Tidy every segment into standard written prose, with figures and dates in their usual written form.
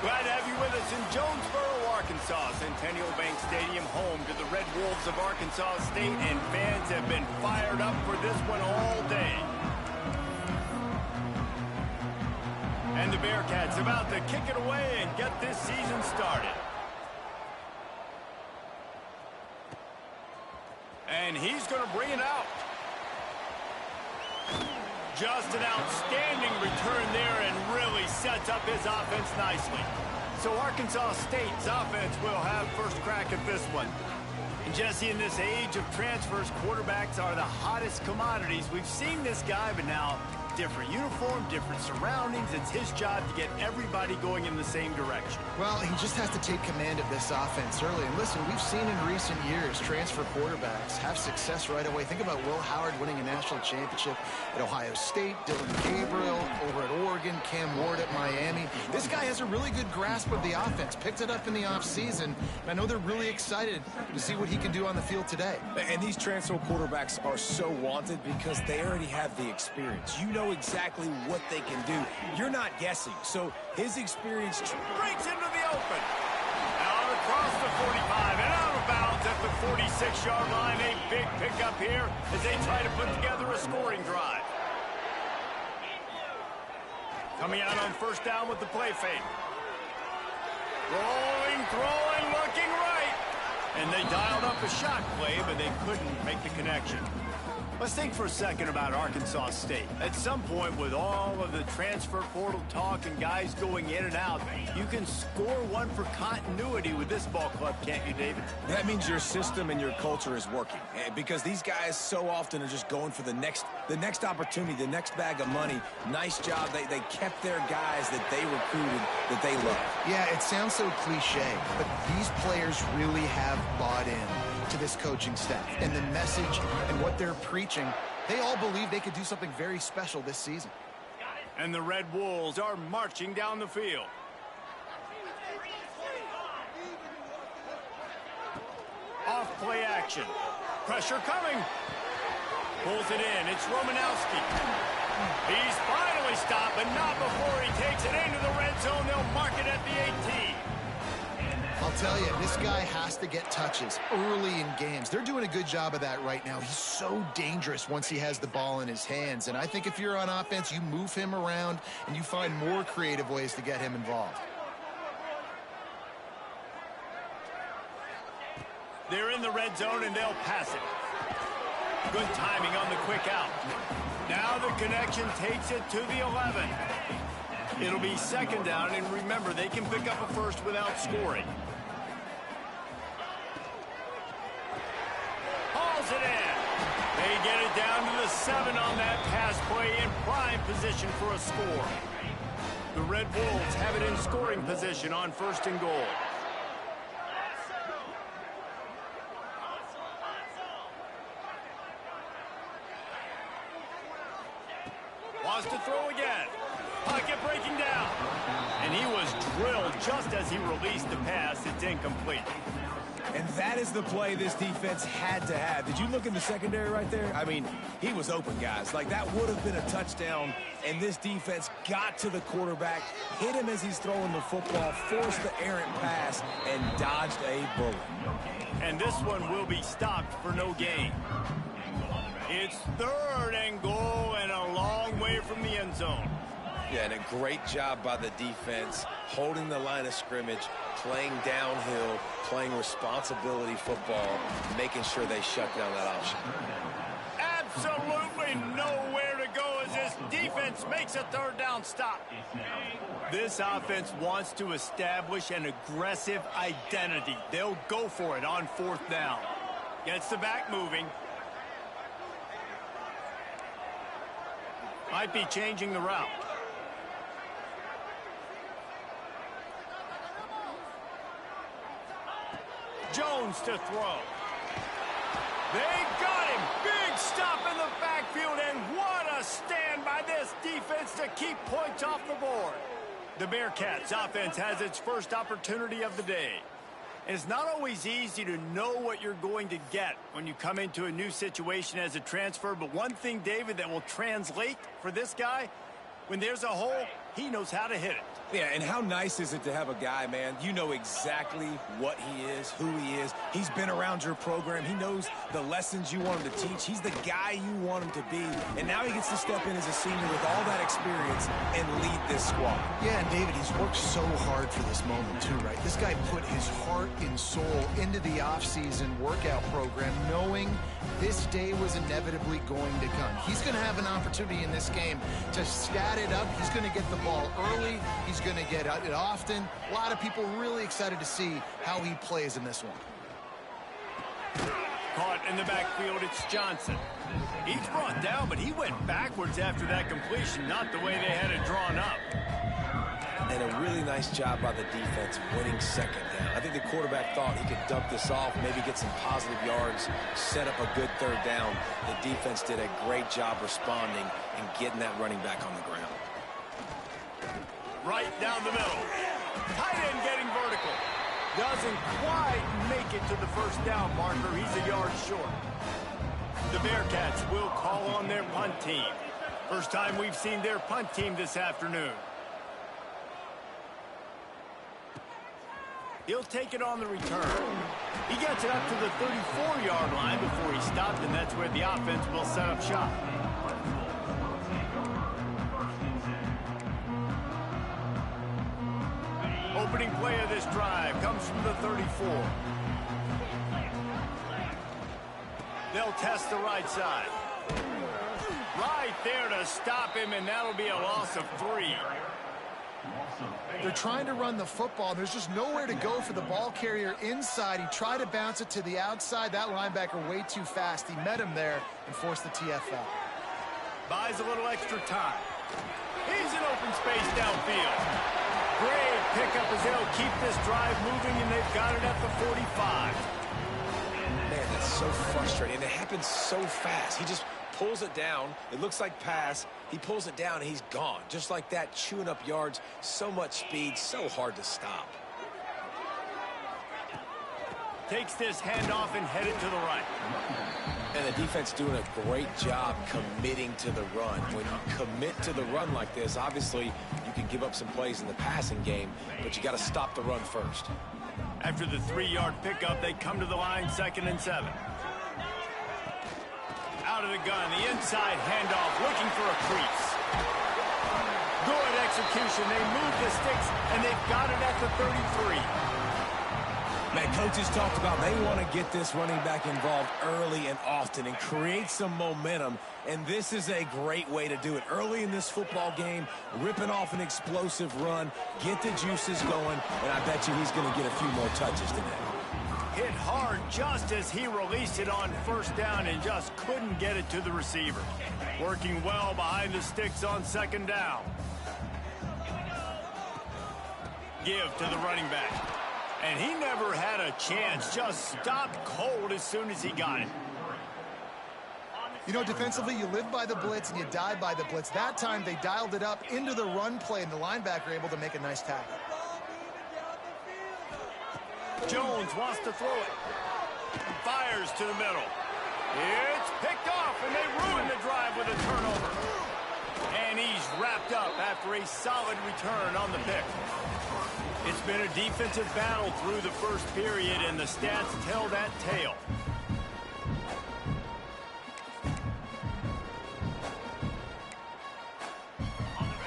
Glad to have you with us in Jonesboro, Arkansas. Centennial Bank Stadium, home to the Red Wolves of Arkansas State, and fans have been fired up for this one all day. And the Bearcats about to kick it away and get this season started. And he's going to bring it out. Just an outstanding return there and really sets up his offense nicely. So Arkansas State's offense will have first crack at this one. And Jesse, in this age of transfers, quarterbacks are the hottest commodities. We've seen this guy, but now different uniform, different surroundings. It's his job to get everybody going in the same direction. Well, he just has to take command of this offense early. And listen, we've seen in recent years transfer quarterbacks have success right away. Think about Will Howard winning a national championship at Ohio State, Dylan Gabriel over at Oregon, Cam Ward at Miami. This guy has a really good grasp of the offense, picked it up in the offseason. I know they're really excited to see what he can do on the field today. And these transfer quarterbacks are so wanted because they already have the experience. You know exactly what they can do. You're not guessing. So his experience breaks into the open. Out across the 45 and out of bounds at the 46-yard line. A big pickup here as they try to put together a scoring drive. Coming out on first down with the play fake. Rolling, throwing, looking right. And they dialed up a shot play, but they couldn't make the connection. Let's think for a second about Arkansas State. At some point, with all of the transfer portal talk and guys going in and out, you can score one for continuity with this ball club, can't you, David? That means your system and your culture is working. Because these guys so often are just going for the next opportunity, the next bag of money. Nice job. They kept their guys that they recruited, that they love. Yeah, it sounds so cliche, but these players really have bought in to this coaching staff and the message and what they're preaching. They all believe they could do something very special this season. And the Red Wolves are marching down the field. Off play action. Pressure coming. Pulls it in. It's Romanowski. He's finally stopped, but not before he takes it into the red zone. They'll mark it at the 18. I'll tell you, this guy has to get touches early in games. They're doing a good job of that right now. He's so dangerous once he has the ball in his hands. And I think if you're on offense, you move him around and you find more creative ways to get him involved. They're in the red zone and they'll pass it. Good timing on the quick out. Now the connection takes it to the 11. It'll be second down, and remember, they can pick up a first without scoring. Hauls it in. They get it down to the 7 on that pass play in prime position for a score. The Red Wolves have it in scoring position on first and goal. Wants to throw again. Pocket breaking down. And he was drilled just as he released the pass. It's incomplete. And that is the play this defense had to have. Did you look in the secondary right there? I mean, he was open, guys. Like, that would have been a touchdown, and this defense got to the quarterback, hit him as he's throwing the football, forced the errant pass, and dodged a bullet. And this one will be stopped for no gain. It's third and goal and a long way from the end zone. Yeah, and a great job by the defense, holding the line of scrimmage, playing downhill, playing responsibility football, making sure they shut down that option. absolutely nowhere to go as this defense makes a third down stop. This offense wants to establish an aggressive identity. They'll go for it on fourth down. Gets the back moving. Might be changing the route. Jones to throw. They got him. Big stop in the backfield, and what a stand by this defense to keep points off the board. The Bearcats offense has its first opportunity of the day. And it's not always easy to know what you're going to get when you come into a new situation as a transfer. But one thing, David, that will translate for this guy, when there's a hole, he knows how to hit it. Yeah, and how nice is it to have a guy, man, you know exactly what he is, who he is. He's been around your program. He knows the lessons you want him to teach. He's the guy you want him to be. And now he gets to step in as a senior with all that experience and lead this squad. Yeah, and David, he's worked so hard for this moment too, right? This guy put his heart and soul into the offseason workout program, knowing this day was inevitably going to come. He's going to have an opportunity in this game to stat it up. He's going to get the ball early. He's going to get it often. A lot of people really excited to see how he plays in this one. Caught in the backfield, it's Johnson. He's brought down, but he went backwards after that completion, not the way they had it drawn up. And a really nice job by the defense winning second down. I think the quarterback thought he could dump this off, maybe get some positive yards, set up a good third down. The defense did a great job responding and getting that running back on the ground. Right down the middle. Tight end getting vertical. Doesn't quite make it to the first down marker. He's a yard short. The Bearcats will call on their punt team. First time we've seen their punt team this afternoon. He'll take it on the return. He gets it up to the 34-yard line before he stopped, and that's where the offense will set up shop. Opening play of this drive comes from the 34. They'll test the right side. Right there to stop him, and that'll be a loss of 3. They're trying to run the football. There's just nowhere to go for the ball carrier inside. He tried to bounce it to the outside. That linebacker way too fast. He met him there and forced the TFL. Buys a little extra time. He's in open space downfield. Great pickup as they'll keep this drive moving, and they've got it at the 45. Man, that's so frustrating. And it happens so fast. He just pulls it down. It looks like pass. He pulls it down, and he's gone. Just like that, chewing up yards. So much speed, so hard to stop. Takes this handoff and headed to the right. And the defense doing a great job committing to the run. When you commit to the run like this, obviously you can give up some plays in the passing game, but you got to stop the run first. After the 3-yard pickup, they come to the line, 2nd and 7. Out of the gun, the inside handoff, looking for a crease. Good execution. They move the sticks, and they've got it at the 33. Man, coaches talked about they want to get this running back involved early and often and create some momentum, and this is a great way to do it. Early in this football game, ripping off an explosive run, get the juices going, and I bet you he's going to get a few more touches today. Hit hard just as he released it on first down and just couldn't get it to the receiver. Working well behind the sticks on 2nd down. Give to the running back. And he never had a chance. Just stopped cold as soon as he got it. You know, defensively, you live by the blitz and you die by the blitz. That time, they dialed it up into the run play, and the linebacker able to make a nice tackle. Jones wants to throw it. Fires to the middle. It's picked off, and they ruin the drive with a turnover. And he's wrapped up after a solid return on the pick. It's been a defensive battle through the first period, and the stats tell that tale.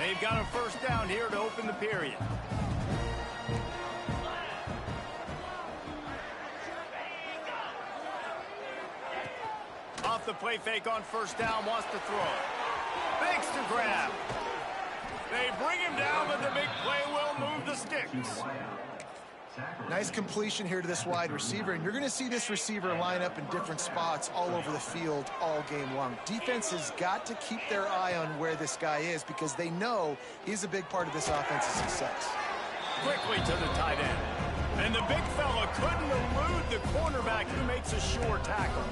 They've got a first down here to open the period. off the play fake on first down, wants to throw. Fakes to grab. They bring him down, but the big play will move the sticks. Nice completion here to this wide receiver, and you're going to see this receiver line up in different spots all over the field all game long. Defense has got to keep their eye on where this guy is because they know he's a big part of this offense's success. Quickly to the tight end. And the big fella couldn't elude the cornerback who makes a sure tackle.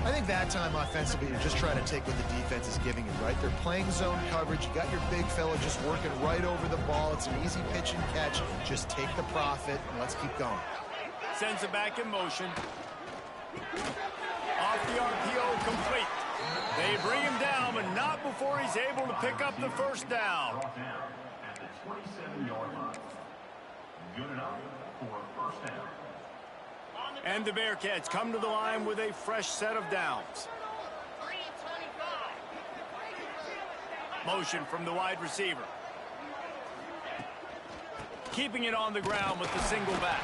I think that time offensively, you're just trying to take what the defense is giving you, right? They're playing zone coverage. You got your big fella just working right over the ball. It's an easy pitch and catch. Just take the profit, and let's keep going. Sends it back in motion. Off the RPO, complete. They bring him down, but not before he's able to pick up the first down. At the 27-yard line. Good enough for a first down. And the Bearcats come to the line with a fresh set of downs. Motion from the wide receiver. Keeping it on the ground with the single back.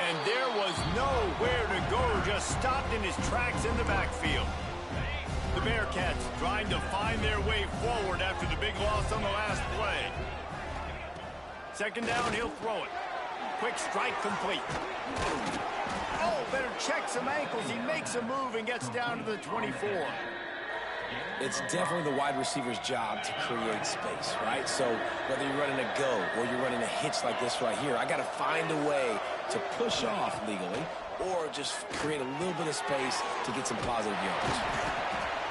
And there was nowhere to go, just stopped in his tracks in the backfield. The Bearcats trying to find their way forward after the big loss on the last play. Second down, he'll throw it. Quick strike complete. Oh, better check some ankles. He makes a move and gets down to the 24. It's definitely the wide receiver's job to create space, right? So whether you're running a go or you're running a hitch like this right here, I got to find a way to push off legally or just create a little bit of space to get some positive yards.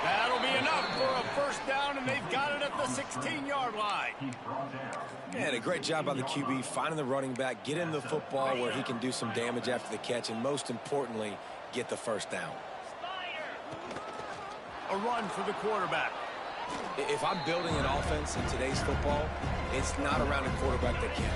That'll be enough for a first down, and they've got it at the 16-yard line. And a great job by the QB finding the running back, getting the football where he can do some damage after the catch, and most importantly, get the first down. A run for the quarterback. If I'm building an offense in today's football, it's not around a quarterback that can.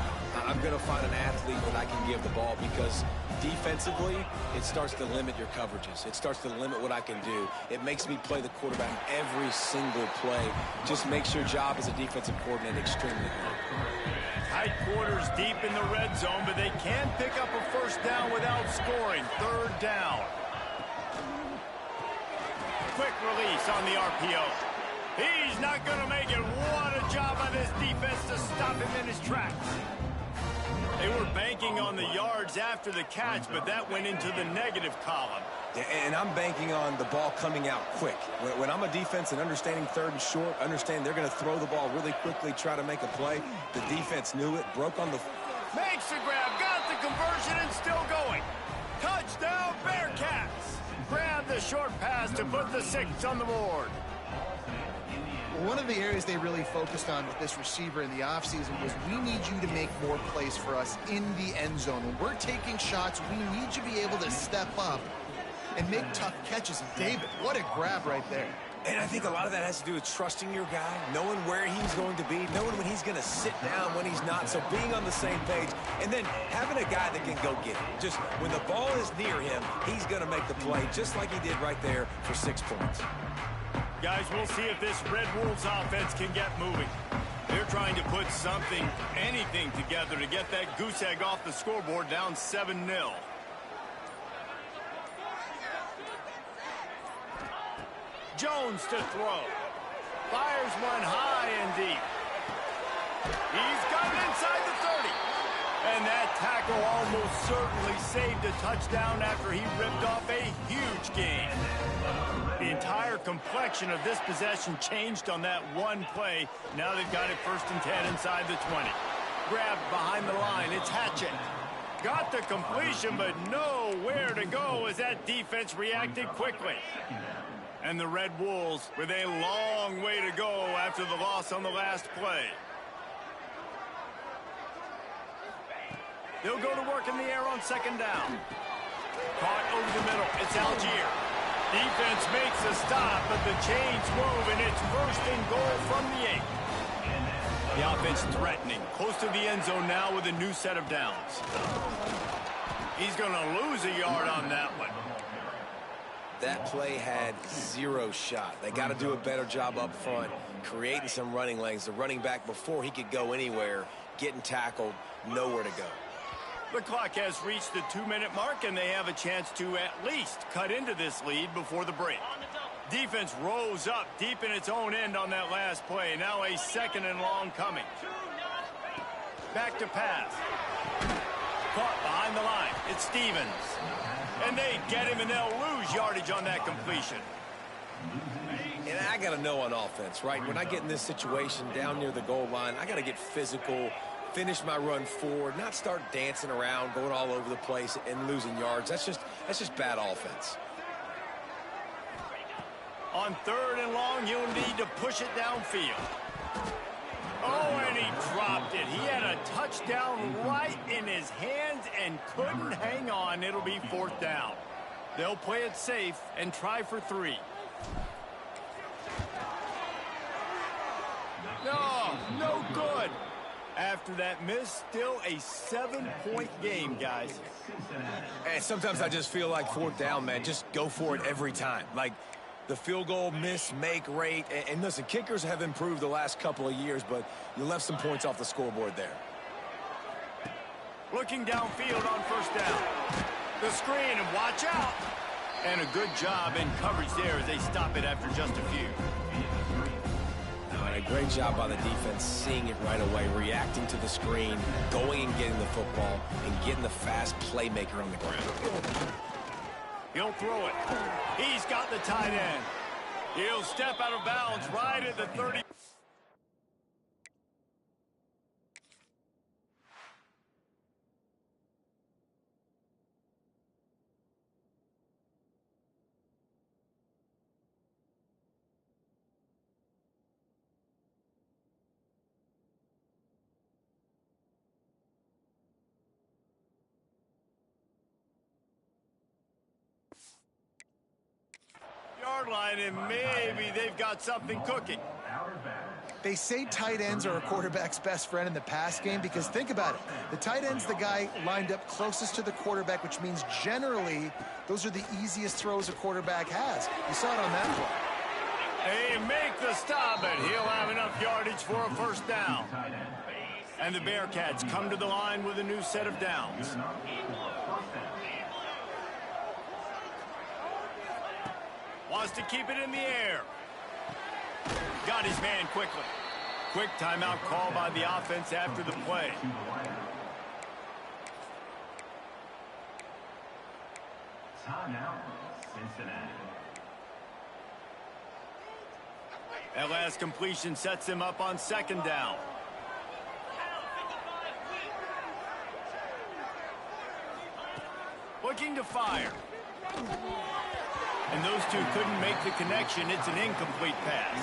I'm going to find an athlete that I can give the ball because defensively, it starts to limit your coverages. It starts to limit what I can do. It makes me play the quarterback every single play. Just makes your job as a defensive coordinator extremely hard. Tight quarters deep in the red zone, but they can pick up a first down without scoring. Third down. Quick release on the RPO. He's not going to make it. What a job by this defense to stop him in his tracks. They were banking on the yards after the catch, but that went into the negative column. And I'm banking on the ball coming out quick. When I'm a defense and understanding third and short, understand they're going to throw the ball really quickly, try to make a play. The defense knew it, broke on the... Makes the grab, got the conversion, and still going. Touchdown, Bearcats. Grab the short pass to put the 6 on the board. One of the areas they really focused on with this receiver in the offseason was we need you to make more plays for us in the end zone. When we're taking shots, we need you to be able to step up and make tough catches. And David, what a grab right there. And I think a lot of that has to do with trusting your guy, knowing where he's going to be, knowing when he's going to sit down, when he's not. So being on the same page, and then having a guy that can go get it. Just when the ball is near him, he's going to make the play, just like he did right there for 6 points. Guys, we'll see if this Red Wolves offense can get moving. They're trying to put something, anything together to get that goose egg off the scoreboard down 7-0. Jones to throw. Fires one high and deep. He's got it inside the 30. And that tackle almost certainly saved a touchdown after he ripped off a huge gain. The entire complexion of this possession changed on that one play. Now they've got it 1st and 10 inside the 20. Grabbed behind the line. It's Hatchett. Got the completion, but nowhere to go as that defense reacted quickly. And the Red Wolves with a long way to go after the loss on the last play. They'll go to work in the air on 2nd down. Caught over the middle. It's Algier. Defense makes a stop, but the chains move, and it's 1st and goal from the 8. The offense threatening. Close to the end zone now with a new set of downs. He's going to lose a yard on that one. That play had 0 shot. They got to do a better job up front, creating some running lanes. The running back, before he could go anywhere, getting tackled, nowhere to go. The clock has reached the 2-minute mark, and they have a chance to at least cut into this lead before the break. Defense rose up deep in its own end on that last play. Now a 2nd and long coming. Back to pass. Caught behind the line. It's Stevens. And they get him, and they'll lose yardage on that completion. And I got to know on offense, right? When I get in this situation down near the goal line, I got to get physical, finish my run forward, not start dancing around, going all over the place and losing yards. That's just bad offense. On 3rd and long, you'll need to push it downfield. Oh, and he dropped it. He had a touchdown right in his hands and couldn't hang on. It'll be 4th down. They'll play it safe and try for 3. No good. After that miss, still a 7-point game, guys. And sometimes I just feel like 4th down, man. Just go for it every time. Like the field goal miss, make rate. And listen, kickers have improved the last couple of years, but you left some points off the scoreboard there. Looking downfield on 1st down. The screen, and watch out. And a good job in coverage there as they stop it after just a few. And a great job by the defense, seeing it right away, reacting to the screen, going and getting the football, and getting the fast playmaker on the ground. He'll throw it. He's got the tight end. He'll step out of bounds right at the 30. Yard line, and maybe they've got something cooking. They say tight ends are a quarterback's best friend in the pass game because think about it. The tight end's the guy lined up closest to the quarterback, which means generally those are the easiest throws a quarterback has. You saw it on that play. They make the stop, and he'll have enough yardage for a 1st down. And the Bearcats come to the line with a new set of downs. Wants to keep it in the air. Got his man quickly. Quick timeout call by the offense after the play. Timeout, Cincinnati. That last completion sets him up on 2nd down. Looking to fire. And those two couldn't make the connection. It's an incomplete pass.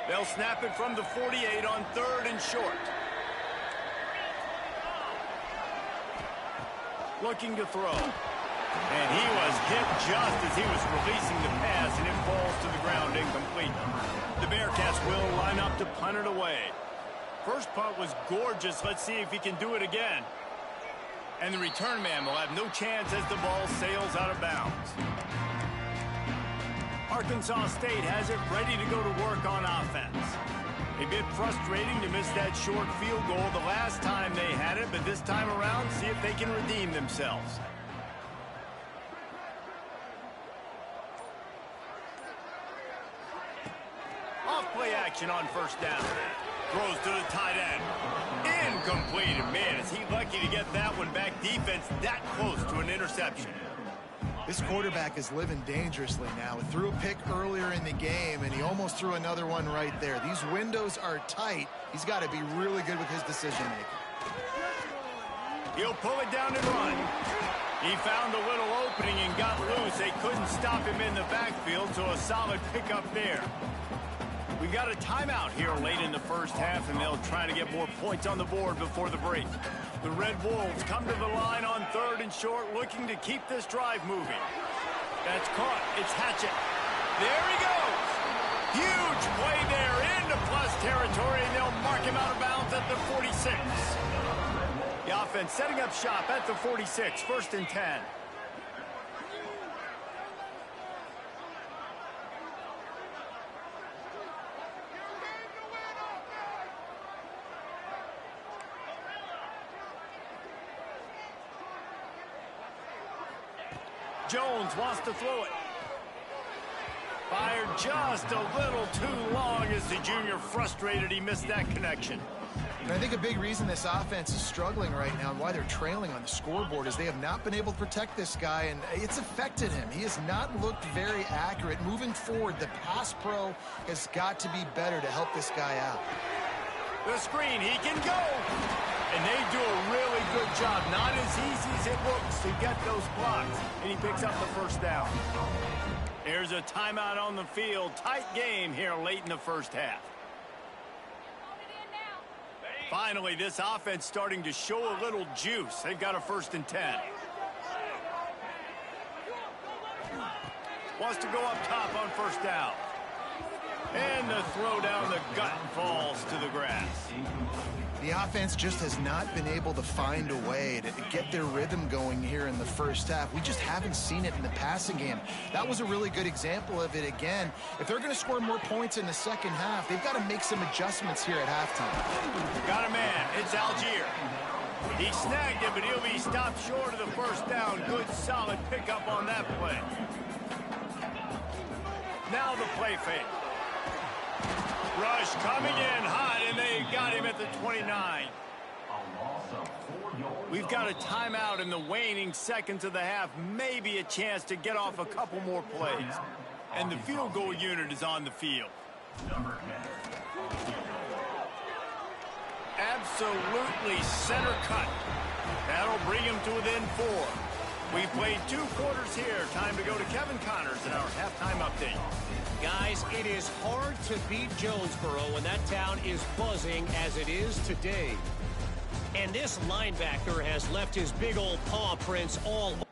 They'll snap it from the 48 on 3rd and short. Looking to throw. And he was hit just as he was releasing the pass, and it falls to the ground incomplete. The Bearcats will line up to punt it away. First punt was gorgeous. Let's see if he can do it again. And the return man will have no chance as the ball sails out of bounds. Arkansas State has it ready to go to work on offense. A bit frustrating to miss that short field goal the last time they had it, but this time around, see if they can redeem themselves. Off play action on 1st down. Throws to the tight end. Incomplete. Man, is he lucky to get that one back. Defense that close to an interception. This quarterback is living dangerously now. He threw a pick earlier in the game, and he almost threw another one right there. These windows are tight. He's got to be really good with his decision-making. He'll pull it down and run. He found a little opening and got loose. They couldn't stop him in the backfield, so a solid pickup there. We got a timeout here late in the 1st half, and they'll try to get more points on the board before the break. The Red Wolves come to the line on 3rd and short, looking to keep this drive moving. That's caught. It's Hatchett. There he goes. Huge play there into plus territory, and they'll mark him out of bounds at the 46. The offense setting up shop at the 46, 1st and 10. Jones wants to throw it. Fired just a little too long as the junior frustrated he missed that connection. And I think a big reason this offense is struggling right now and why they're trailing on the scoreboard is they have not been able to protect this guy, and it's affected him. He has not looked very accurate. Moving forward, the pass pro has got to be better to help this guy out. The screen, he can go. And they do a really good job. Not as easy as it looks to get those blocks. And he picks up the first down. There's a timeout on the field. Tight game here late in the first half. Finally, this offense starting to show a little juice. They've got a 1st and 10. Wants to go up top on 1st down. And the throw down the gut falls to the grass. The offense just has not been able to find a way to get their rhythm going here in the first half. We just haven't seen it in the passing game. That was a really good example of it again. If they're going to score more points in the second half, they've got to make some adjustments here at halftime. Got a man. It's Algier. He snagged it, but he'll be stopped short of the 1st down. Good, solid pickup on that play. Now the play fake. Rush coming in hot, and they got him at the 29. We've got a timeout in the waning seconds of the half. Maybe a chance to get off a couple more plays. And the field goal unit is on the field. Absolutely center cut. That'll bring him to within 4. We played 2 quarters here. Time to go to Kevin Connors in our halftime update. Guys, it is hard to beat Jonesboro when that town is buzzing as it is today. And this linebacker has left his big old paw prints all over.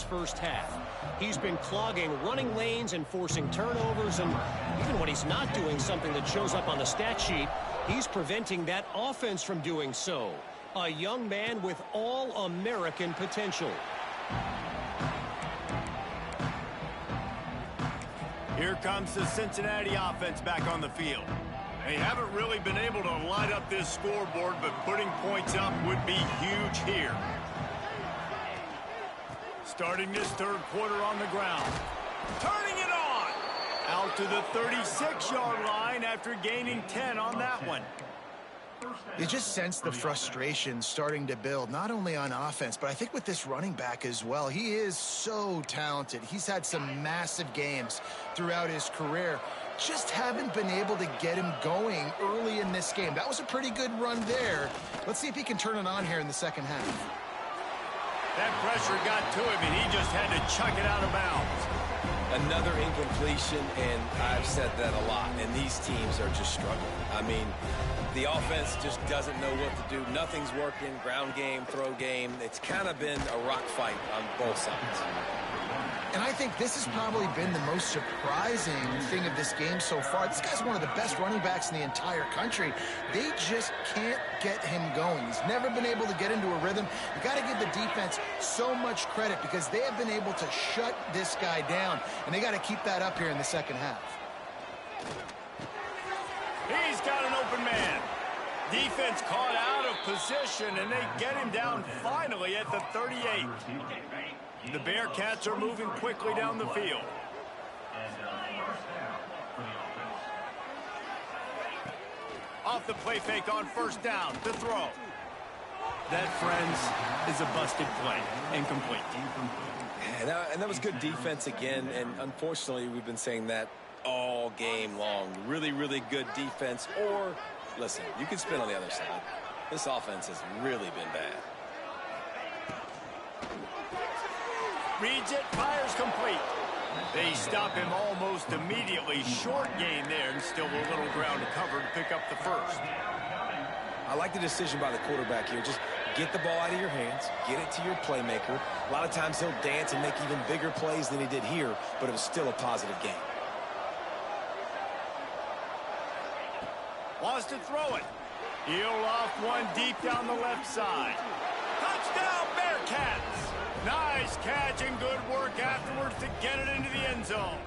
First half. He's been clogging running lanes and forcing turnovers, and even when he's not doing something that shows up on the stat sheet, he's preventing that offense from doing so. A young man with all-American potential. Here comes the Cincinnati offense back on the field. They haven't really been able to light up this scoreboard, but putting points up would be huge here. Starting this 3rd quarter on the ground. Turning it on! Out to the 36-yard line after gaining 10 on that one. You just sense the frustration starting to build, not only on offense, but I think with this running back as well. He is so talented. He's had some massive games throughout his career. Just haven't been able to get him going early in this game. That was a pretty good run there. Let's see if he can turn it on here in the second half. That pressure got to him, and he just had to chuck it out of bounds. Another incompletion, and I've said that a lot, and these teams are just struggling. I mean, the offense just doesn't know what to do. Nothing's working. Ground game, throw game. It's kind of been a rock fight on both sides. And I think this has probably been the most surprising thing of this game so far. This guy's one of the best running backs in the entire country. They just can't get him going. He's never been able to get into a rhythm. You got to give the defense so much credit because they have been able to shut this guy down, and they got to keep that up here in the second half. He's got an open man. Defense caught out of position, and they get him down finally at the 38. The Bearcats are moving quickly down the field. Off the play fake on first down, to throw. That, friends, is a busted play. Incomplete. And that was good defense again, and unfortunately, we've been saying that all game long. Really, really good defense, or, listen, you can spin on the other side. This offense has really been bad. Reads it, fires complete. They stop him almost immediately. Short gain there, and still a little ground to cover to pick up the first. I like the decision by the quarterback here. Just get the ball out of your hands, get it to your playmaker. A lot of times he'll dance and make even bigger plays than he did here, but it was still a positive game. Wants to throw it. He'll off one deep down the left side. Touchdown, Bearcats! Nice catch and good work afterwards to get it into the end zone.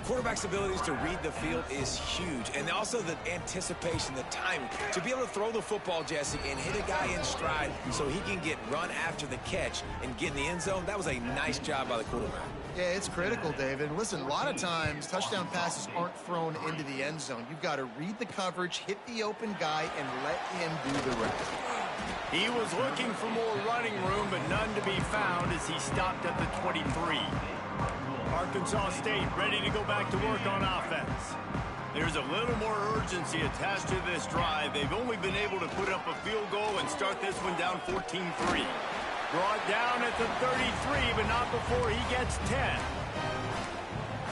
Quarterback's abilities to read the field is huge, and also the anticipation, the timing. To be able to throw the football, Jesse, and hit a guy in stride so he can get run after the catch and get in the end zone, that was a nice job by the quarterback. Yeah, it's critical, David. Listen, a lot of times touchdown passes aren't thrown into the end zone. You've got to read the coverage, hit the open guy, and let him do the rest. He was looking for more running room, but none to be found as he stopped at the 23. Arkansas State ready to go back to work on offense. There's a little more urgency attached to this drive. They've only been able to put up a field goal and start this one down 14-3. Brought down at the 33, but not before he gets 10.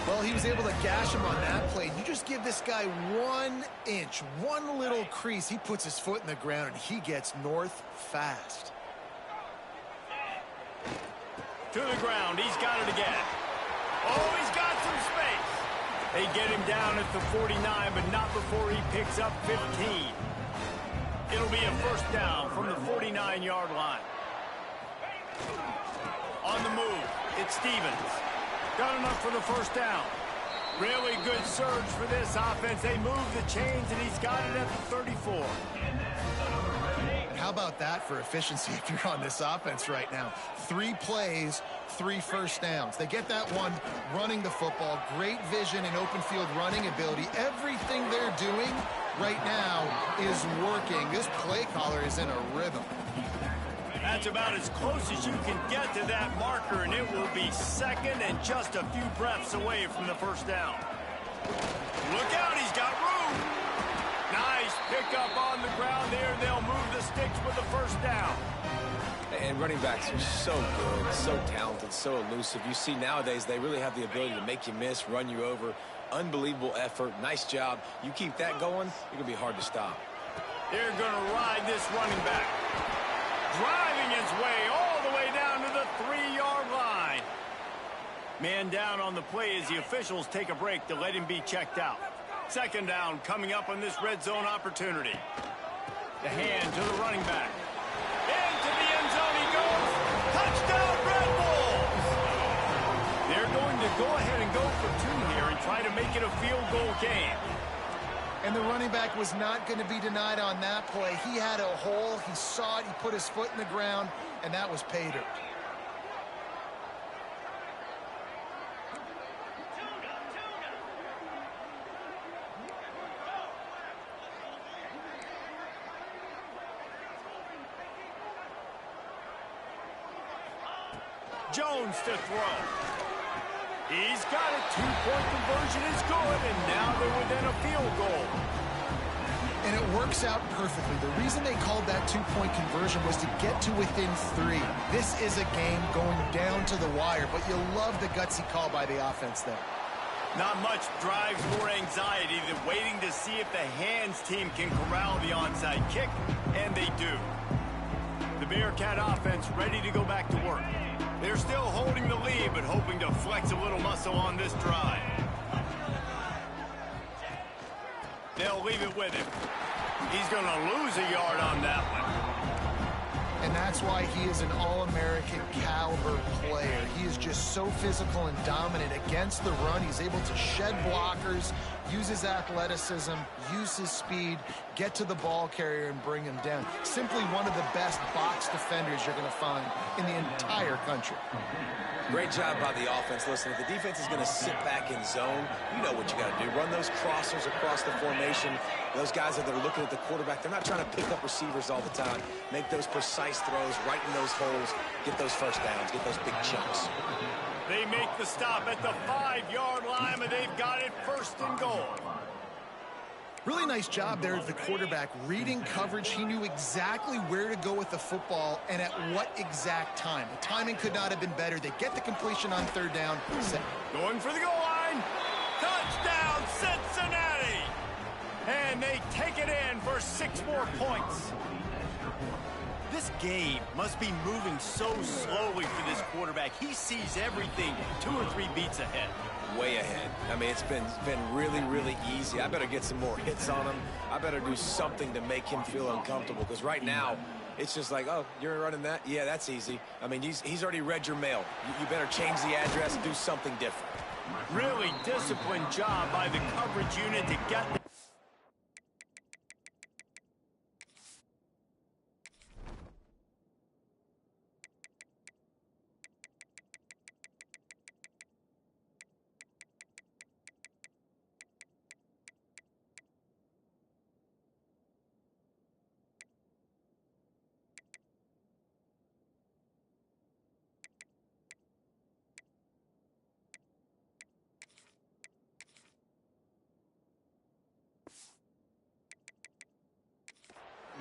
Well, he was able to gash him on that play. You just give this guy 1 inch, one little crease. He puts his foot in the ground, and he gets north fast. To the ground. He's got it again. Oh, he's got some space. They get him down at the 49, but not before he picks up 15. It'll be a first down from the 49-yard line. On the move, it's Stevens. Got enough for the first down. Really good surge for this offense. They move the chains, and he's got it at the 34. How about that for efficiency if you're on this offense right now? 3 plays, 3 first downs. They get that one running the football. Great vision and open field running ability. Everything they're doing right now is working. This play caller is in a rhythm. That's about as close as you can get to that marker, and it will be second and just a few breaths away from the first down. Look out, he's got room. Nice pickup on the ground there. They'll move the sticks with the first down. And running backs are so good, so talented, so elusive. You see nowadays they really have the ability to make you miss, run you over. Unbelievable effort. Nice job. You keep that going, you're going to be hard to stop. They're going to ride this running back. Driving his way all the way down to the 3-yard line. Man down on the play as the officials take a break to let him be checked out. Second down coming up on this red zone opportunity. The hand to the running back. Into the end zone he goes. Touchdown, Red Bulls! They're going to go ahead and go for 2 here and try to make it a field goal game. And the running back was not going to be denied on that play. He had a hole. He saw it. He put his foot in the ground, and that was pay dirt. Jones to throw. He's got a 2-point conversion. Is good, and now they're within a field goal. And it works out perfectly. The reason they called that 2-point conversion was to get to within 3. This is a game going down to the wire, but you'll love the gutsy call by the offense there. Not much drives more anxiety than waiting to see if the hands team can corral the onside kick, and they do. The Bearcat offense ready to go back to work. They're still holding the lead, but hoping to flex a little muscle on this drive. They'll leave it with him. He's going to lose a yard on that one. And that's why he is an All-American caliber player. He is just so physical and dominant against the run. He's able to shed blockers, use his athleticism, use his speed, get to the ball carrier and bring him down. Simply one of the best box defenders you're going to find in the entire country. Great job by the offense. Listen, if the defense is going to sit back in zone, you know what you got to do. Run those crossers across the formation. Those guys that are looking at the quarterback, they're not trying to pick up receivers all the time. Make those precise throws, right in those holes, get those first downs, get those big chunks. They make the stop at the 5-yard line, and they've got it first and goal. Really nice job there of the quarterback reading coverage. He knew exactly where to go with the football and at what exact time. The timing could not have been better. They get the completion on third down. Going for the goal line. Touchdown, Cincinnati! And they take it in for 6 more points. This game must be moving so slowly for this quarterback. He sees everything 2 or 3 beats ahead. Way ahead. I mean, it's been really, really easy. I better get some more hits on him. I better do something to make him feel uncomfortable, because right now, it's just like, oh, you're running that? Yeah, that's easy. I mean, he's already read your mail. You better change the address and do something different. Really disciplined job by the coverage unit to get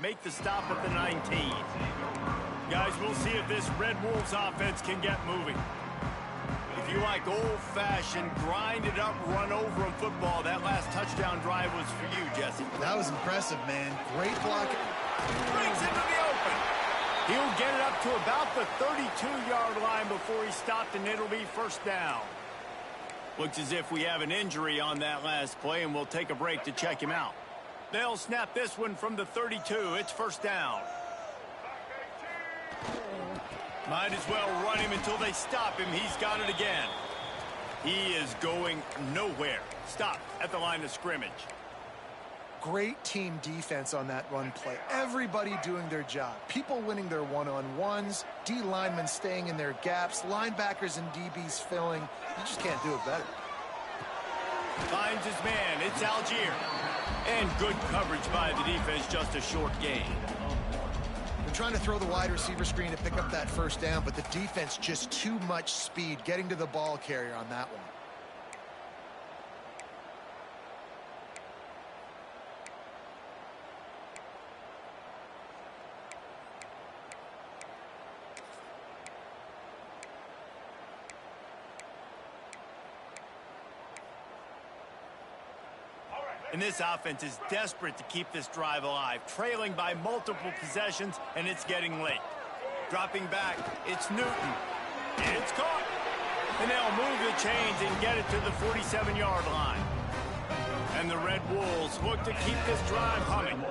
make the stop at the 19. Guys, we'll see if this Red Wolves offense can get moving. If you like old-fashioned, grind-it-up, run-over-'em football, that last touchdown drive was for you, Jesse. That was impressive, man. Great block. Brings into the open. He'll get it up to about the 32-yard line before he stopped, and it'll be first down. Looks as if we have an injury on that last play, and we'll take a break to check him out. They'll snap this one from the 32. It's first down. Might as well run him until they stop him. He's got it again. He is going nowhere. Stop at the line of scrimmage. Great team defense on that run play. Everybody doing their job. People winning their one-on-ones, D linemen staying in their gaps, linebackers and DBs filling. You just can't do it better. Finds his man. It's Algier. And good coverage by the defense, just a short gain. They're trying to throw the wide receiver screen to pick up that first down, but the defense just too much speed getting to the ball carrier on that one. And this offense is desperate to keep this drive alive, trailing by multiple possessions, and it's getting late. Dropping back, it's Newton. It's caught. And they'll move the chains and get it to the 47-yard line. And the Red Wolves look to keep this drive humming.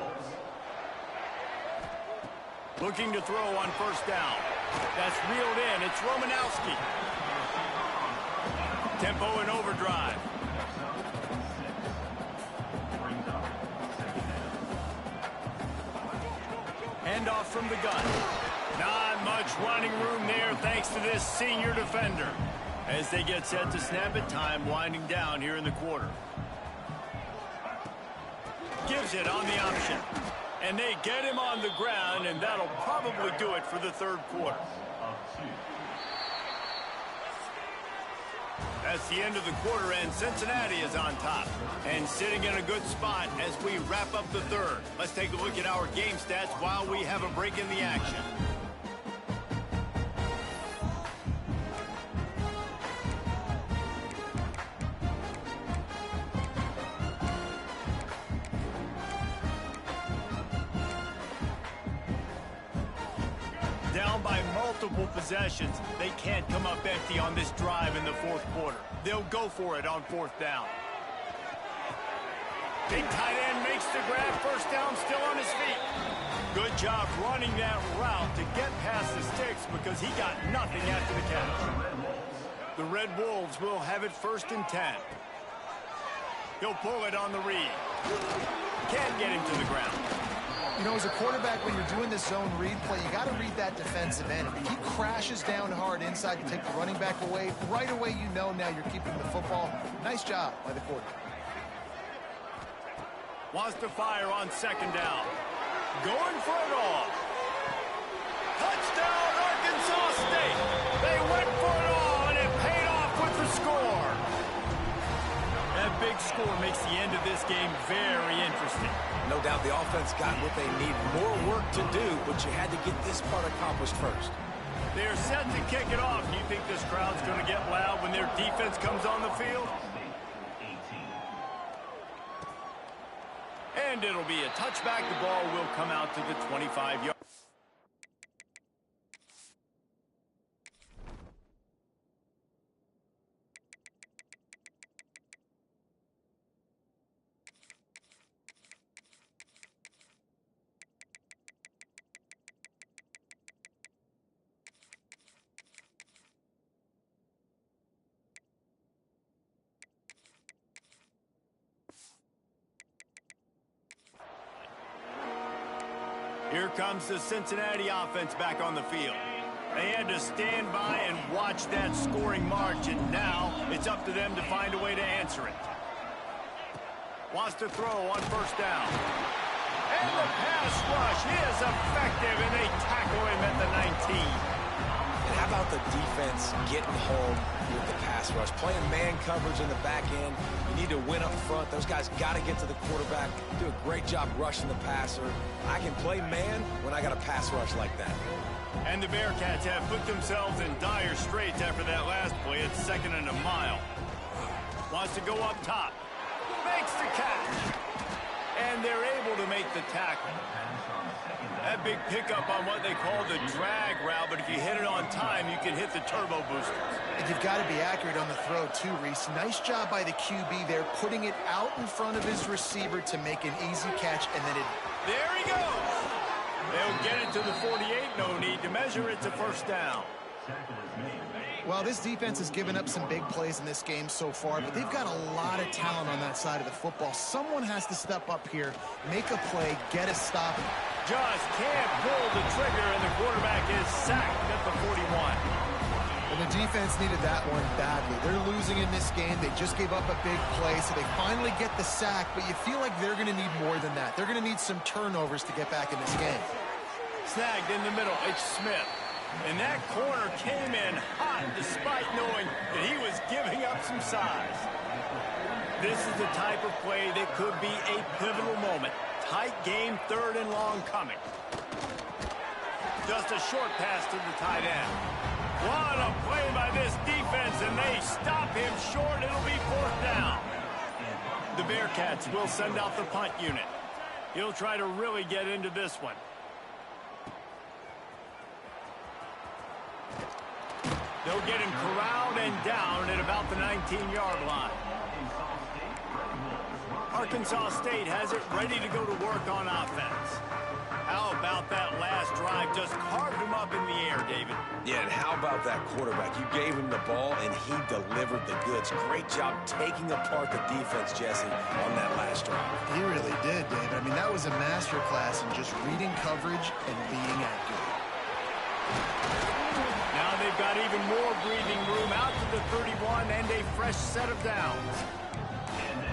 Looking to throw on first down. That's reeled in. It's Romanowski. Tempo and overdrive. Handoff from the gun. Not much running room there thanks to this senior defender. As they get set to snap it, time winding down here in the quarter. Gives it on the option. And they get him on the ground, and that'll probably do it for the third quarter. That's the end of the quarter, and Cincinnati is on top and sitting in a good spot as we wrap up the third. Let's take a look at our game stats while we have a break in the action. Down by multiple possessions, they can't come up empty on this drive in the fourth quarter. They'll go for it on fourth down. Big tight end makes the grab, first down, still on his feet. Good job running that route to get past the sticks because he got nothing after the catch. The Red Wolves will have it 1st and 10. He'll pull it on the read. Can't get him to the ground. You know, as a quarterback, when you're doing this zone read play, you got to read that defensive end. If he crashes down hard inside to take the running back away, right away you know now you're keeping the football. Nice job by the quarterback. Wants to fire on second down. Going for it all. Touchdown, Arkansas State. They went for it all, and it paid off with the score. That big score makes the end of this game very interesting. No doubt the offense got what they need. More work to do, but you had to get this part accomplished first. They're set to kick it off. Do you think this crowd's going to get loud when their defense comes on the field? And it'll be a touchback. The ball will come out to the 25-yard. Here comes the Cincinnati offense back on the field. They had to stand by and watch that scoring march, and now it's up to them to find a way to answer it. Wants to throw on first down. And the pass rush is effective, and they tackle him at the 19. And how about the defense getting home with the pass rush? Playing man coverage in the back end. You need to win up front. Those guys got to get to the quarterback. Do a great job rushing the passer. I can play man when I got a pass rush like that. And the Bearcats have put themselves in dire straits after that last play. It's 2nd and a mile. Wants to go up top. Makes the catch. And they're able to make the tackle. That big pickup on what they call the drag route, but if you hit it on time, you can hit the turbo boosters. And you've got to be accurate on the throw, too, Reese. Nice job by the QB there, putting it out in front of his receiver to make an easy catch, and then it... There he goes! They'll get it to the 48, no need to measure. It's a first down. Well, this defense has given up some big plays in this game so far, but they've got a lot of talent on that side of the football. Someone has to step up here, make a play, get a stop. Just can't pull the trigger, and the quarterback is sacked at the 41. And the defense needed that one badly. They're losing in this game. They just gave up a big play, so they finally get the sack, but you feel like they're going to need more than that. They're going to need some turnovers to get back in this game. Snagged in the middle, H. Smith. And that corner came in hot despite knowing that he was giving up some size. This is the type of play that could be a pivotal moment. Tight game, 3rd and long coming. Just a short pass to the tight end. What a play by this defense, and they stop him short. It'll be 4th down. The Bearcats will send out the punt unit. He'll try to really get into this one. They'll get him corralled and down at about the 19-yard line. Arkansas State has it ready to go to work on offense. How about that last drive? Just carved him up in the air, David. Yeah, and how about that quarterback? You gave him the ball, and he delivered the goods. Great job taking apart the defense, Jesse, on that last drive. He really did, David. I mean, that was a masterclass in just reading coverage and being accurate. Now they've got even more breathing room out to the 31 and a fresh set of downs.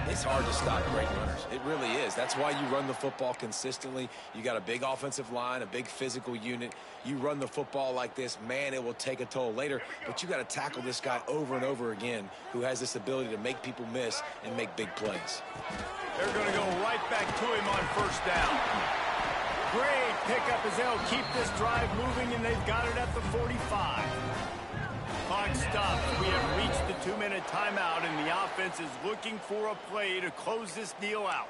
It's hard to stop great runners. It really is. That's why you run the football consistently. You got a big offensive line, a big physical unit. You run the football like this, man, it will take a toll later. But you got to tackle this guy over and over again who has this ability to make people miss and make big plays. They're going to go right back to him on first down. Great pickup as they'll keep this drive moving, and they've got it at the 45. Clock stopped. We have reached the 2-minute timeout, and the offense is looking for a play to close this deal out.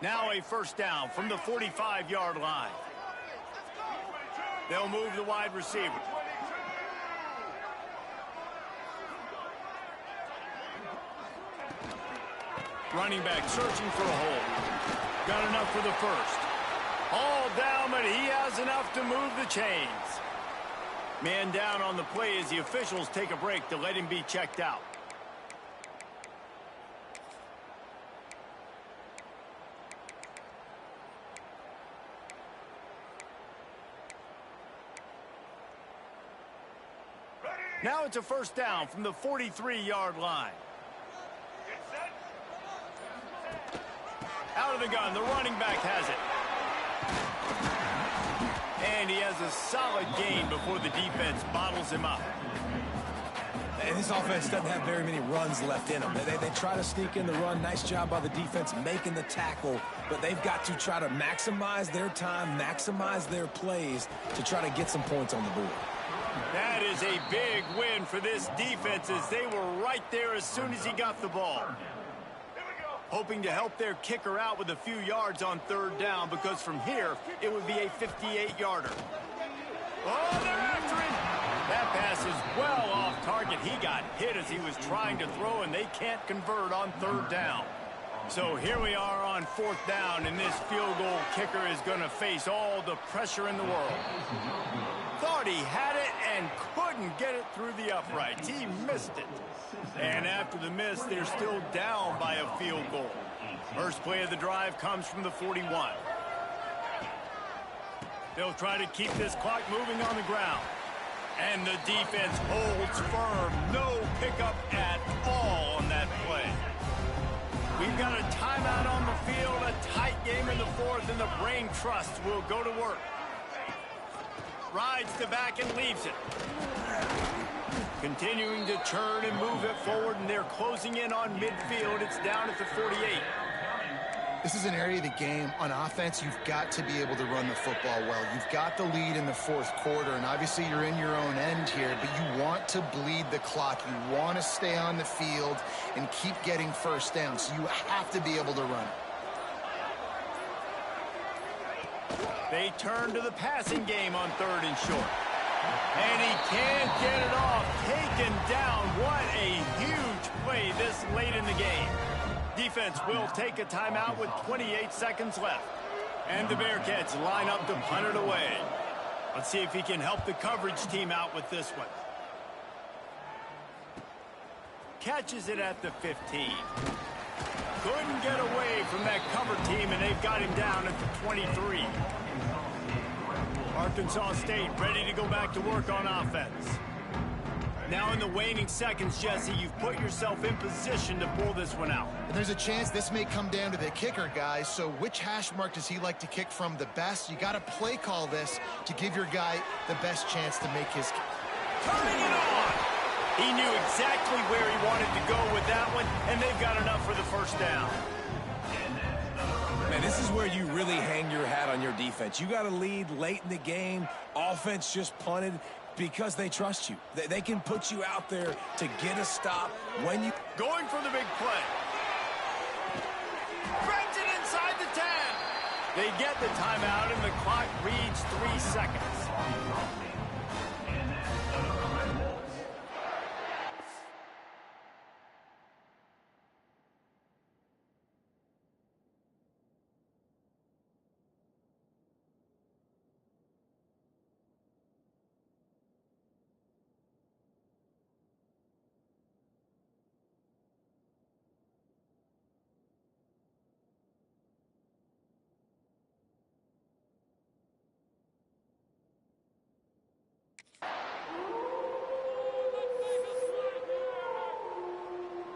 Now a first down from the 45-yard line. They'll move the wide receiver. Running back searching for a hole. Got enough for the first. All down, but he has enough to move the chains. Man down on the play as the officials take a break to let him be checked out. Now it's a first down from the 43-yard line. Out of the gun, the running back has it. And he has a solid gain before the defense bottles him up. And this offense doesn't have very many runs left in them. They try to sneak in the run. Nice job by the defense making the tackle. But they've got to try to maximize their time, maximize their plays to try to get some points on the board. That is a big win for this defense as they were right there as soon as he got the ball. Hoping to help their kicker out with a few yards on third down because from here it would be a 58-yarder. Oh, they're after him. That pass is well off target. He got hit as he was trying to throw, and they can't convert on third down. So here we are on fourth down, and this field goal kicker is going to face all the pressure in the world. Thought he had it and couldn't get it through the uprights. He missed it. And after the miss, they're still down by a field goal. First play of the drive comes from the 41. They'll try to keep this clock moving on the ground. And the defense holds firm. No pickup at all on that play. We've got a timeout on the field, a tight game in the fourth, and the Brain Trust will go to work. Rides the back and leaves it. Continuing to churn and move it forward, and they're closing in on midfield. It's down at the 48. This is an area of the game. On offense, you've got to be able to run the football well. You've got the lead in the fourth quarter, and obviously you're in your own end here, but you want to bleed the clock. You want to stay on the field and keep getting first down, so you have to be able to run it. They turn to the passing game on third and short. And he can't get it off. Taken down. What a huge play this late in the game. Defense will take a timeout with 28 seconds left. And the Bearcats line up to punt it away. Let's see if he can help the coverage team out with this one. Catches it at the 15. Couldn't get away from that cover team, and they've got him down at the 23. Arkansas State ready to go back to work on offense. Now in the waning seconds, Jesse, you've put yourself in position to pull this one out. And there's a chance this may come down to the kicker, guys. So which hash mark does he like to kick from the best? You got to play call this to give your guy the best chance to make his... Turning it on! He knew exactly where he wanted to go with that one, and they've got enough for the first down. Man, this is where you really hang your hat on your defense. You got to lead late in the game. Offense just punted because they trust you. They can put you out there to get a stop when you... Going for the big play. Brings it inside the 10. They get the timeout, and the clock reads 3 seconds.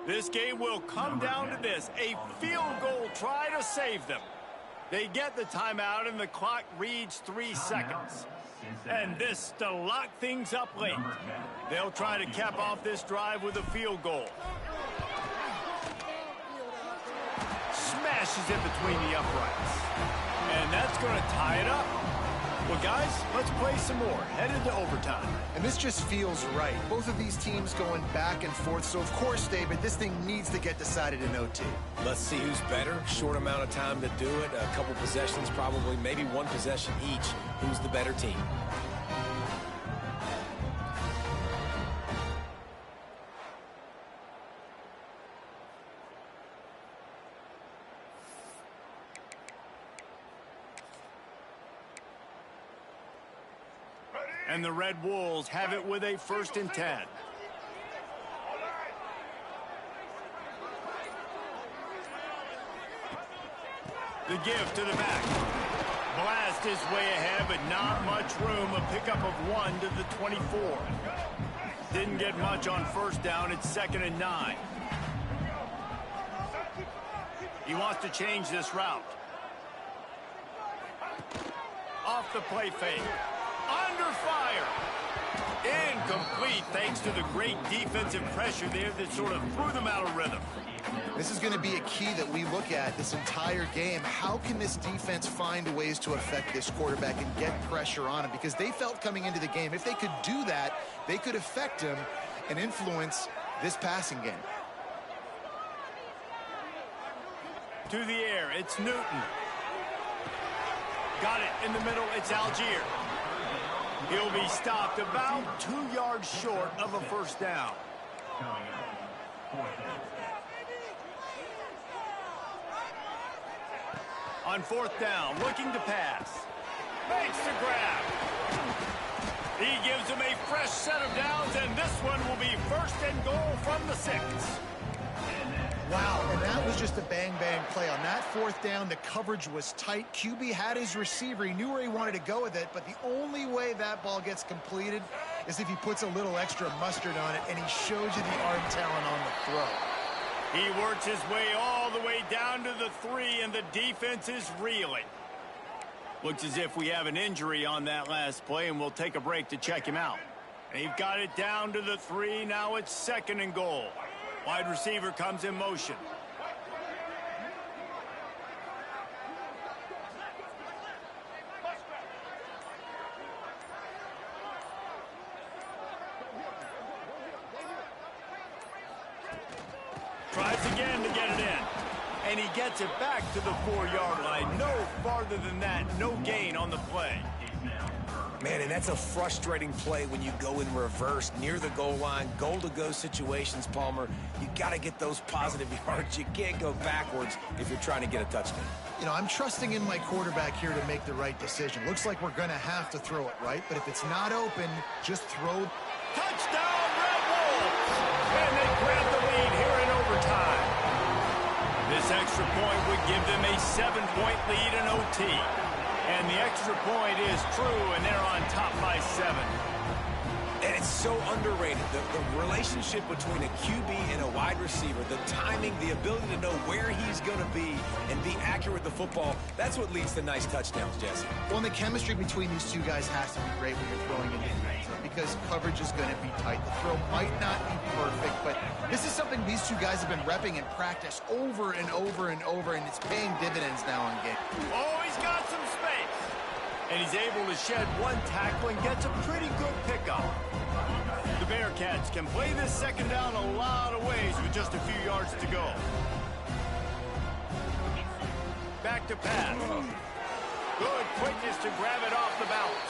This game will come down to this, a field goal try to save them. They get the timeout, and the clock reads 3 seconds. And this to lock things up late. They'll try to cap off this drive with a field goal. Smashes it between the uprights. And that's going to tie it up. Well, guys, let's play some more. Headed to overtime. And this just feels right. Both of these teams going back and forth. So, of course, David, this thing needs to get decided in OT. Let's see who's better. Short amount of time to do it. A couple possessions, probably maybe one possession each. Who's the better team? And the Red Wolves have it with a 1st and 10. The give to the back. Blast is way ahead, but not much room. A pickup of 1 to the 24. Didn't get much on 1st down. It's 2nd and 9. He wants to change this route. Off the play fake. Under fire. Incomplete thanks to the great defensive pressure there that sort of threw them out of rhythm. This is going to be a key that we look at this entire game. How can this defense find ways to affect this quarterback and get pressure on him? Because they felt coming into the game, if they could do that, they could affect him and influence this passing game. To the air, it's Newton. Got it in the middle, it's Algier. He'll be stopped about 2 yards short of a 1st down. On 4th down, looking to pass. Makes the grab. He gives him a fresh set of downs, and this one will be 1st and goal from the 6. Wow, and that was just a bang-bang play. On that 4th down, the coverage was tight. QB had his receiver. He knew where he wanted to go with it, but the only way that ball gets completed is if he puts a little extra mustard on it, and he shows you the arm talent on the throw. He works his way all the way down to the 3, and the defense is reeling. Looks as if we have an injury on that last play, and we'll take a break to check him out. They've got it down to the 3. Now it's 2nd and goal. Wide receiver comes in motion. Tries again to get it in. And he gets it back to the 4-yard line. No farther than that. No gain on the play. Man, and that's a frustrating play when you go in reverse near the goal line, goal-to-go situations, Palmer. You got to get those positive yards. You can't go backwards if you're trying to get a touchdown. You know, I'm trusting in my quarterback here to make the right decision. Looks like we're going to have to throw it, right? But if it's not open, just throw. Touchdown, Red Wolves! And they grab the lead here in overtime. This extra point would give them a 7-point lead in OT. And the extra point is true, and they're on top by 7. And it's so underrated. The relationship between a QB and a wide receiver, the timing, the ability to know where he's going to be and be accurate with the football, that's what leads to nice touchdowns, Jesse. Well, and the chemistry between these two guys has to be great when you're throwing into the end zone because coverage is going to be tight. The throw might not be perfect, but this is something these two guys have been repping in practice over and over and over, and it's paying dividends now in game. Oh, he's got some space. And he's able to shed one tackle and gets a pretty good pickup. The Bearcats can play this 2nd down a lot of ways with just a few yards to go. Back to pass. Good quickness to grab it off the bounce.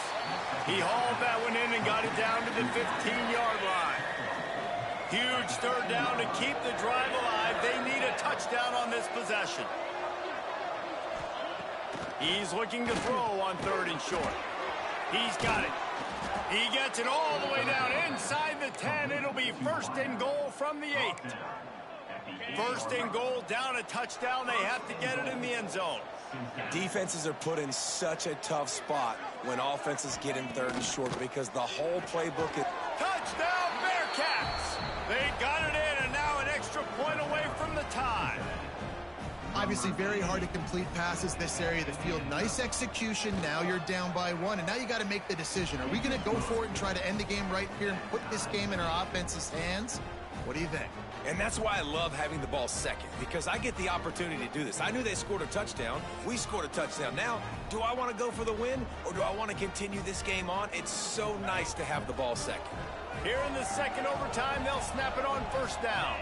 He hauled that one in and got it down to the 15-yard line. Huge 3rd down to keep the drive alive. They need a touchdown on this possession. He's looking to throw on 3rd and short. He's got it. He gets it all the way down inside the 10. It'll be 1st and goal from the 8. 1st and goal, down a touchdown. They have to get it in the end zone. Defenses are put in such a tough spot when offenses get in 3rd and short because the whole playbook is... Touchdown, Bearcats! They got it in, and now an extra point away from the tie. Obviously very hard to complete passes this area of the field. Nice execution. Now you're down by 1, and now you got to make the decision. Are we going to go for it and try to end the game right here and put this game in our offense's hands? What do you think? And that's why I love having the ball 2nd, because I get the opportunity to do this. I knew they scored a touchdown. We scored a touchdown. Now, do I want to go for the win, or do I want to continue this game on? It's so nice to have the ball 2nd. Here in the 2nd overtime, they'll snap it on 1st down.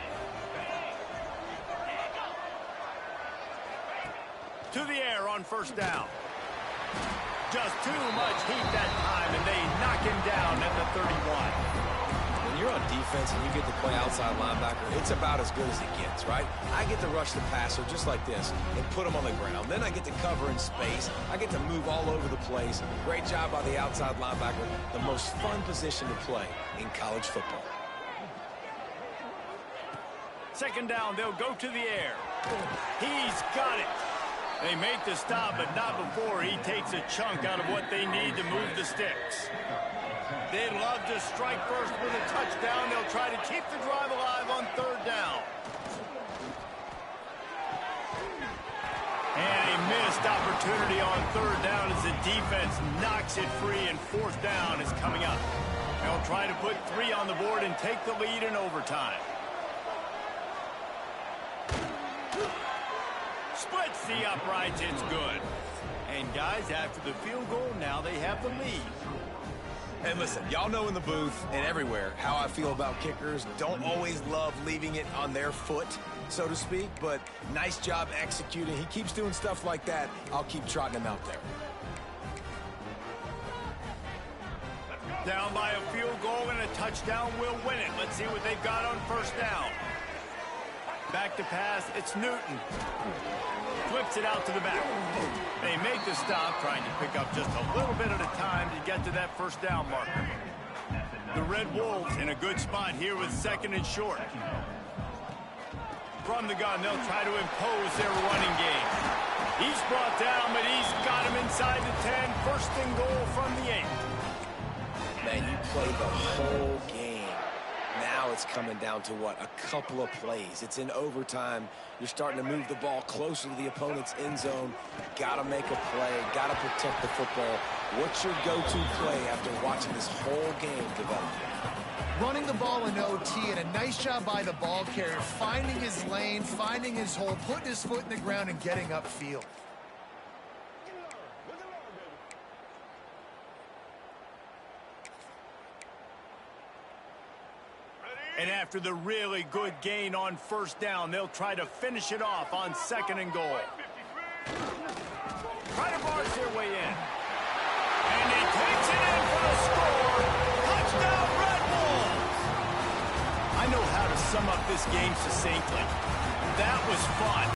To the air on 1st down. Just too much heat that time, and they knock him down at the 31. you're on defense and you get to play outside linebacker, it's about as good as it gets, right? I get to rush the passer just like this and put him on the ground. Then I get to cover in space. I get to move all over the place. Great job by the outside linebacker. The most fun position to play in college football. Second down, they'll go to the air. He's got it. They make the stop, but not before he takes a chunk out of what they need to move the sticks. They'd love to strike first with a touchdown. They'll try to keep the drive alive on third down. And a missed opportunity on third down as the defense knocks it free, and fourth down is coming up. They'll try to put 3 on the board and take the lead in overtime. Splits the uprights, it's good. And guys, after the field goal, now they have the lead. And listen, y'all know in the booth and everywhere how I feel about kickers. Don't always love leaving it on their foot, so to speak, but nice job executing. He keeps doing stuff like that. I'll keep trotting him out there. Down by a field goal and a touchdown will win it. Let's see what they've got on first down. Back to pass, it's Newton. Flips it out to the back. They make the stop, trying to pick up just a little bit at a time to get to that first down marker. The Red Wolves in a good spot here with second and short. From the gun, they'll try to impose their running game. He's brought down, but he's got him inside the 10. First and goal from the 8. Man, you played the whole game. Now it's coming down to what? A couple of plays. It's in overtime. You're starting to move the ball closer to the opponent's end zone. Got to make a play. Got to protect the football. What's your go-to play after watching this whole game develop? Running the ball in OT, and a nice job by the ball carrier, finding his lane, finding his hole, putting his foot in the ground, and getting upfield. And after the really good gain on first down, they'll try to finish it off on second and goal. Try to barge their way in. And he takes it in for the score. Touchdown, Red Wolves! I know how to sum up this game succinctly. That was fun.